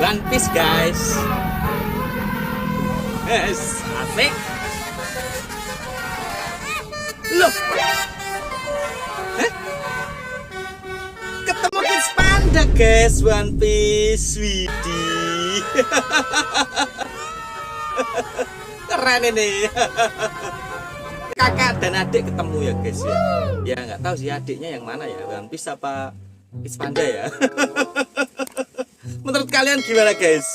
One Piece guys. Yes, asik. Loh. Hah? Ketemu Kids Panda guys, One Piece. Widih. Keren ini. Kakak dan adik ketemu ya guys ya. Ya nggak tahu sih adiknya yang mana ya, One Piece apa Kids Panda ya. Menurut kalian gimana guys?